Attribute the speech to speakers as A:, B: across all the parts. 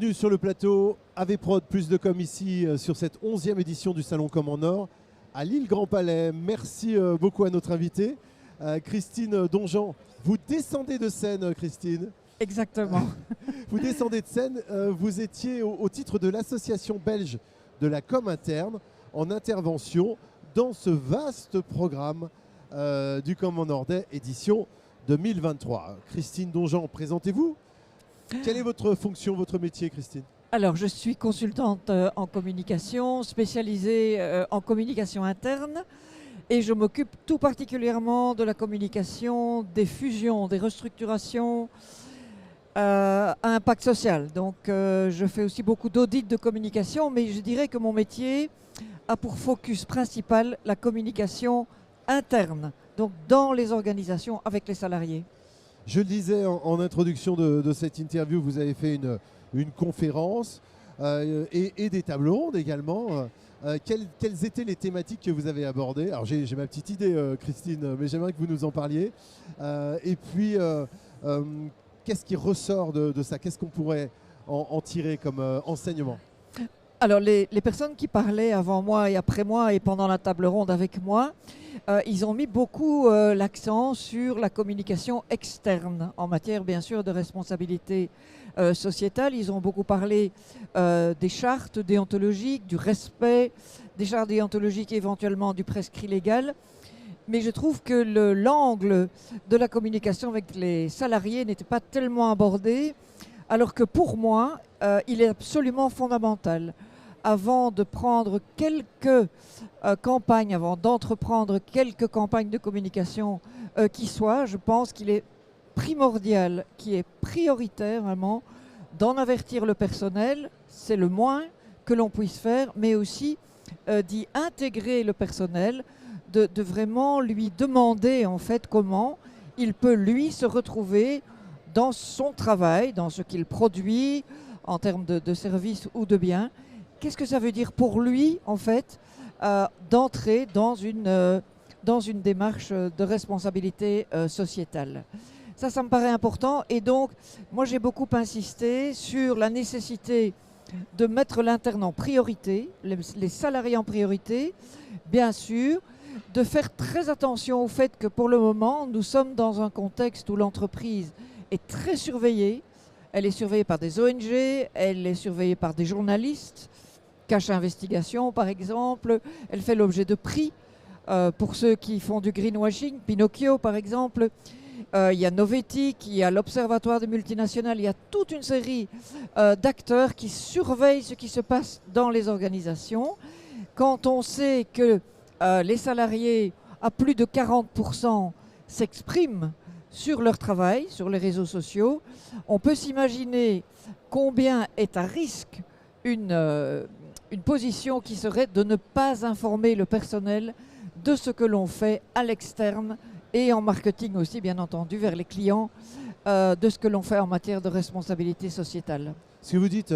A: Bienvenue sur le plateau AVProd, plus de com ici sur cette 11e édition du Salon Com en Or à Lille Grand Palais. Merci beaucoup à notre invitée, Christine Donjean. Vous descendez de scène, Christine.
B: Exactement.
A: Vous descendez de scène, vous étiez au titre de l'association belge de la com interne en intervention dans ce vaste programme du Com en Or édition 2023. Christine Donjean, présentez-vous. Quelle est votre fonction, votre métier, Christine?
B: Alors, je suis consultante en communication, spécialisée en communication interne, et je m'occupe tout particulièrement de la communication, des fusions, des restructurations à impact social. Donc, je fais aussi beaucoup d'audits de communication, mais je dirais que mon métier a pour focus principal la communication interne, donc dans les organisations avec les salariés.
A: Je le disais en introduction de cette interview, vous avez fait une conférence et des tables rondes également. Quelles étaient les thématiques que vous avez abordées? Alors j'ai ma petite idée, Christine, mais j'aimerais que vous nous en parliez. Et puis, qu'est-ce qui ressort de ça? Qu'est-ce qu'on pourrait en tirer comme enseignement?
B: Alors les personnes qui parlaient avant moi et après moi et pendant la table ronde avec moi, ils ont mis beaucoup l'accent sur la communication externe en matière bien sûr de responsabilité sociétale. Ils ont beaucoup parlé des chartes déontologiques, du respect des chartes déontologiques et éventuellement du prescrit légal. Mais je trouve que l'angle de la communication avec les salariés n'était pas tellement abordé, alors que pour moi, il est absolument fondamental. Avant de prendre quelques campagnes, avant d'entreprendre quelques campagnes de communication qui soient, je pense qu'il est primordial, qu'il est prioritaire vraiment d'en avertir le personnel, c'est le moins que l'on puisse faire, mais aussi d'y intégrer le personnel, de vraiment lui demander en fait comment il peut lui se retrouver dans son travail, dans ce qu'il produit en termes de services ou de biens. Qu'est-ce que ça veut dire pour lui, en fait, d'entrer dans une démarche de responsabilité sociétale? Ça me paraît important. Et donc, moi, j'ai beaucoup insisté sur la nécessité de mettre l'interne en priorité, les salariés en priorité, bien sûr, de faire très attention au fait que, pour le moment, nous sommes dans un contexte où l'entreprise est très surveillée. Elle est surveillée par des ONG, elle est surveillée par des journalistes, Cache Investigation par exemple, elle fait l'objet de prix pour ceux qui font du greenwashing, Pinocchio par exemple, il y a Novetic, il y a l'Observatoire des multinationales, il y a toute une série d'acteurs qui surveillent ce qui se passe dans les organisations. Quand on sait que les salariés à plus de 40% s'expriment sur leur travail, sur les réseaux sociaux, on peut s'imaginer combien est à risque une position qui serait de ne pas informer le personnel de ce que l'on fait à l'externe et en marketing aussi, bien entendu, vers les clients, de ce que l'on fait en matière de responsabilité sociétale.
A: Ce que vous dites,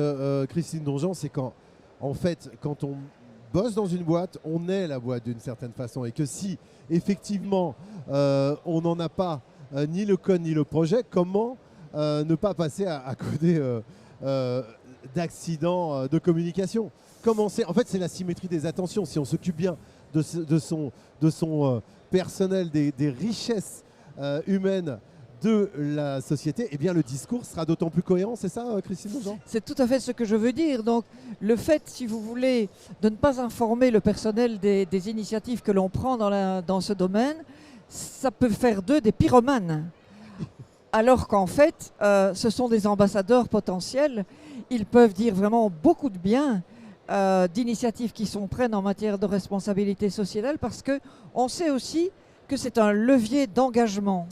A: Christine Donjean, c'est qu'en fait, quand on bosse dans une boîte, on est la boîte d'une certaine façon. Et que si, effectivement, on n'en a pas ni le code ni le projet, comment ne pas passer à côté d'accidents de communication? En fait, c'est la symétrie des attentions. Si on s'occupe bien de son personnel, des richesses humaines de la société, eh bien le discours sera d'autant plus cohérent. C'est ça, Christine Donjean?
B: C'est tout à fait ce que je veux dire. Donc, le fait, si vous voulez, de ne pas informer le personnel des initiatives que l'on prend dans ce domaine, ça peut faire d'eux des pyromanes. Alors qu'en fait, ce sont des ambassadeurs potentiels. Ils peuvent dire vraiment beaucoup de bien d'initiatives qui sont prises en matière de responsabilité sociétale, parce qu'on sait aussi que c'est un levier d'engagement.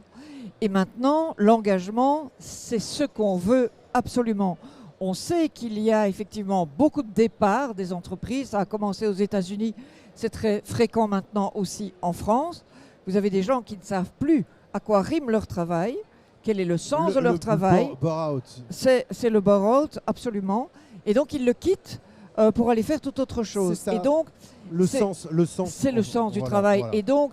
B: Et maintenant, l'engagement, c'est ce qu'on veut absolument. On sait qu'il y a effectivement beaucoup de départs des entreprises. Ça a commencé aux États-Unis, c'est très fréquent maintenant aussi en France. Vous avez des gens qui ne savent plus à quoi rime leur travail, quel est le sens de leur travail. C'est le bore-out, absolument. Et donc, ils le quittent pour aller faire toute autre chose.
A: Ça,
B: et donc, c'est le sens du travail. Voilà. Et donc,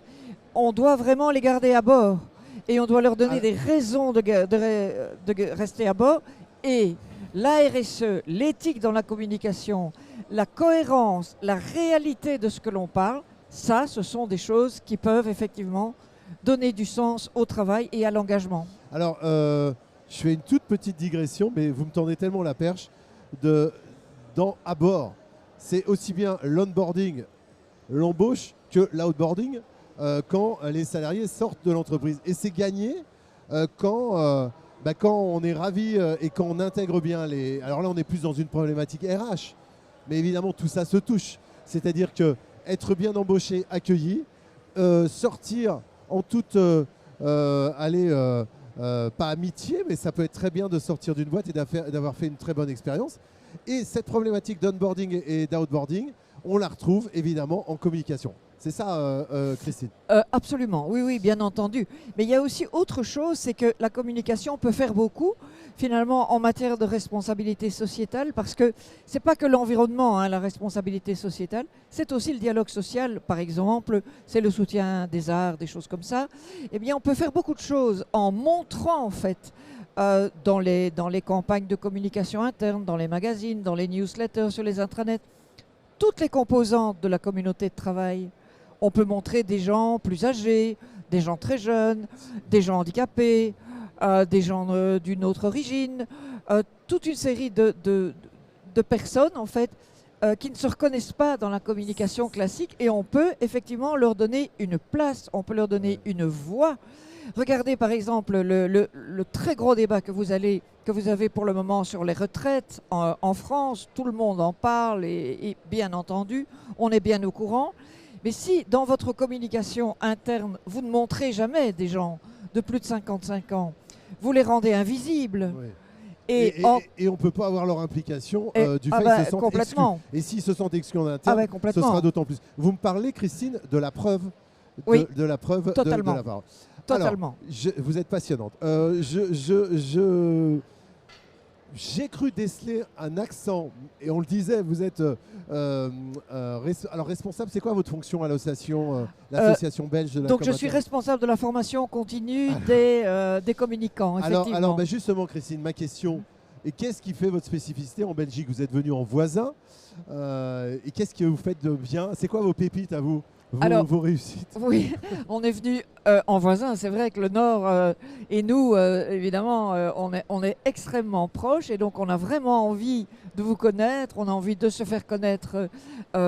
B: on doit vraiment les garder à bord. Et on doit leur donner des raisons de rester à bord. Et la RSE, l'éthique dans la communication, la cohérence, la réalité de ce que l'on parle, ça, ce sont des choses qui peuvent effectivement donner du sens au travail et à l'engagement.
A: Alors, je fais une toute petite digression, mais vous me tendez tellement la perche. À bord, c'est aussi bien l'onboarding, l'embauche que l'outboarding quand les salariés sortent de l'entreprise. Et c'est gagné quand on est ravi et quand on intègre bien les... Alors là, on est plus dans une problématique RH, mais évidemment, tout ça se touche. C'est-à-dire que être bien embauché, accueilli, sortir en toute... pas amitié, mais ça peut être très bien de sortir d'une boîte et d'avoir fait une très bonne expérience. Et cette problématique d'onboarding et d'outboarding, on la retrouve évidemment en communication. C'est ça, Christine?
B: Absolument, oui, oui, bien entendu. Mais il y a aussi autre chose, c'est que la communication peut faire beaucoup, finalement, en matière de responsabilité sociétale, parce que ce n'est pas que l'environnement, hein, la responsabilité sociétale, c'est aussi le dialogue social, par exemple, c'est le soutien des arts, des choses comme ça. Eh bien, on peut faire beaucoup de choses en montrant, en fait, dans les campagnes de communication interne, dans les magazines, dans les newsletters, sur les intranets, toutes les composantes de la communauté de travail. On peut montrer des gens plus âgés, des gens très jeunes, des gens handicapés, des gens d'une autre origine, toute une série de personnes en fait qui ne se reconnaissent pas dans la communication classique, et on peut effectivement leur donner une place, on peut leur donner une voix. Regardez par exemple le très gros débat que vous avez pour le moment sur les retraites en France. Tout le monde en parle et bien entendu, on est bien au courant. Mais si dans votre communication interne, vous ne montrez jamais des gens de plus de 55 ans, vous les rendez invisibles.
A: Oui. Et on ne peut pas avoir leur implication du fait qu'ils se sentent
B: complètement.
A: exclus. Et s'ils se sentent exclus en interne, ce sera d'autant plus. Vous me parlez, Christine, de la preuve, de la preuve
B: totalement.
A: de la parole.
B: Totalement.
A: Alors, vous êtes passionnante. J'ai cru déceler un accent, et on le disait, vous êtes alors responsable, c'est quoi votre fonction à l'association belge de la
B: Donc je suis responsable de la formation continue des communicants, effectivement.
A: Alors justement, Christine, ma question, et qu'est-ce qui fait votre spécificité en Belgique? Vous êtes venu en voisin, et qu'est-ce que vous faites de bien? C'est quoi vos pépites à vous? Vos réussites?
B: Oui, on est venu en voisin. C'est vrai que le Nord et nous, évidemment, on est extrêmement proches, et donc on a vraiment envie de vous connaître, on a envie de se faire connaître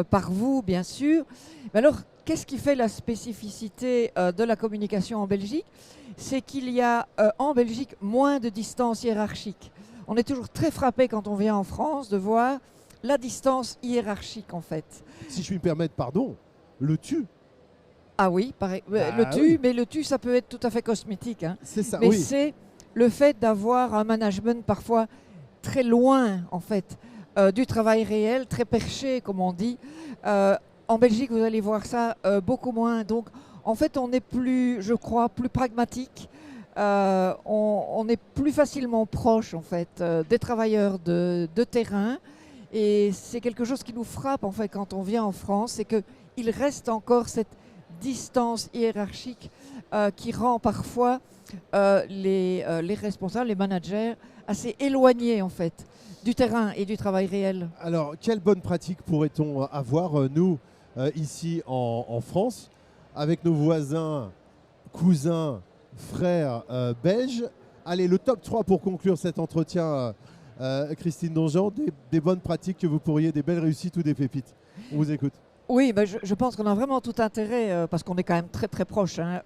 B: par vous, bien sûr. Mais alors, qu'est-ce qui fait la spécificité de la communication en Belgique? C'est qu'il y a en Belgique moins de distance hiérarchique. On est toujours très frappé quand on vient en France de voir la distance hiérarchique, en fait.
A: Si je puis me permettre, pardon. Le tu.
B: Ah oui, pareil. Le tu, oui. Mais le tu, ça peut être tout à fait cosmétique. Hein.
A: C'est ça,
B: mais
A: oui.
B: c'est le fait d'avoir un management parfois très loin, en fait, du travail réel, très perché, comme on dit. En Belgique, vous allez voir ça beaucoup moins. Donc, en fait, on est plus, je crois, plus pragmatique. On est plus facilement proche, en fait, des travailleurs de terrain. Et c'est quelque chose qui nous frappe, en fait, quand on vient en France, c'est qu'il reste encore cette distance hiérarchique qui rend parfois les responsables, les managers, assez éloignés, en fait, du terrain et du travail réel.
A: Alors, quelle bonne pratique pourrait-on avoir, nous, ici en France, avec nos voisins, cousins, frères belges? Allez, le top 3 pour conclure cet entretien, Christine Donjean, des bonnes pratiques que vous pourriez, des belles réussites ou des pépites. On vous écoute.
B: Oui, ben je pense qu'on a vraiment tout intérêt, parce qu'on est quand même très très proches, hein,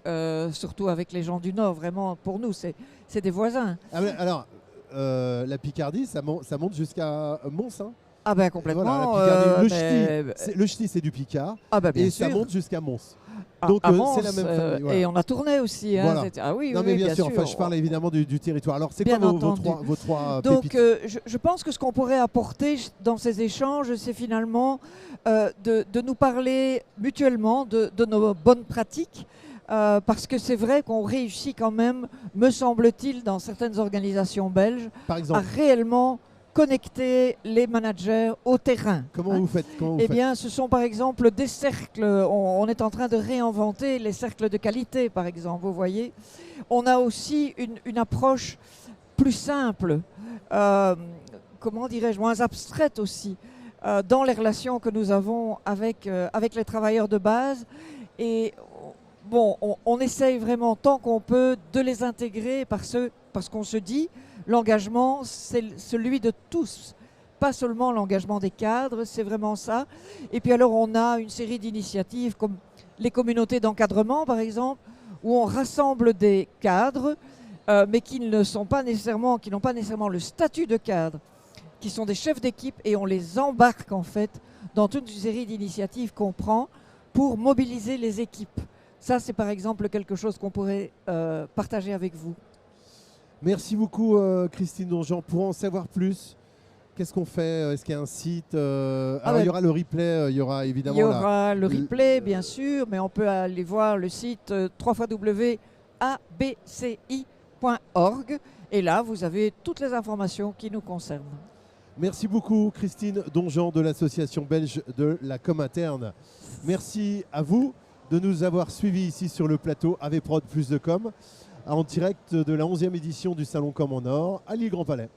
B: surtout avec les gens du Nord. Vraiment, pour nous, c'est des voisins.
A: Alors, la Picardie, ça monte jusqu'à Mons, hein.
B: Ah ben complètement.
A: Voilà, le ch'ti, c'est du Picard, et ça monte jusqu'à Mons. Donc c'est la même famille. Voilà.
B: Et on a tourné aussi. Hein,
A: voilà.
B: Ah oui,
A: non,
B: oui,
A: mais bien sûr.
B: sûr.
A: Enfin, je parle évidemment du territoire. Alors, c'est quoi vos trois pépites?
B: Donc, je pense que ce qu'on pourrait apporter dans ces échanges, c'est finalement de nous parler mutuellement de nos bonnes pratiques. Parce que c'est vrai qu'on réussit quand même, me semble-t-il, dans certaines organisations belges,
A: par exemple,
B: à réellement connecter les managers au terrain.
A: Comment vous faites?
B: Eh bien, ce sont par exemple des cercles. On est en train de réinventer les cercles de qualité, par exemple, vous voyez. On a aussi une approche plus simple. comment dirais-je, moins abstraite aussi dans les relations que nous avons avec les travailleurs de base. Et bon, on essaye vraiment tant qu'on peut de les intégrer parce qu'on se dit l'engagement, c'est celui de tous, pas seulement l'engagement des cadres, c'est vraiment ça. Et puis alors on a une série d'initiatives comme les communautés d'encadrement par exemple, où on rassemble des cadres, mais qui n'ont pas nécessairement le statut de cadre, qui sont des chefs d'équipe, et on les embarque en fait dans toute une série d'initiatives qu'on prend pour mobiliser les équipes. Ça, c'est par exemple quelque chose qu'on pourrait partager avec vous.
A: Merci beaucoup Christine Donjean. Pour en savoir plus, qu'est-ce qu'on fait? Est-ce qu'il y a un site? Il y aura le replay, il y aura évidemment...
B: Il y aura le replay, bien sûr, mais on peut aller voir le site www.abci.org et là, vous avez toutes les informations qui nous concernent.
A: Merci beaucoup Christine Donjean de l'association belge de la com interne. Merci à vous de nous avoir suivis ici sur le plateau AVProd plus de com, en direct de la 11e édition du Salon Com en Or à Lille Grand Palais.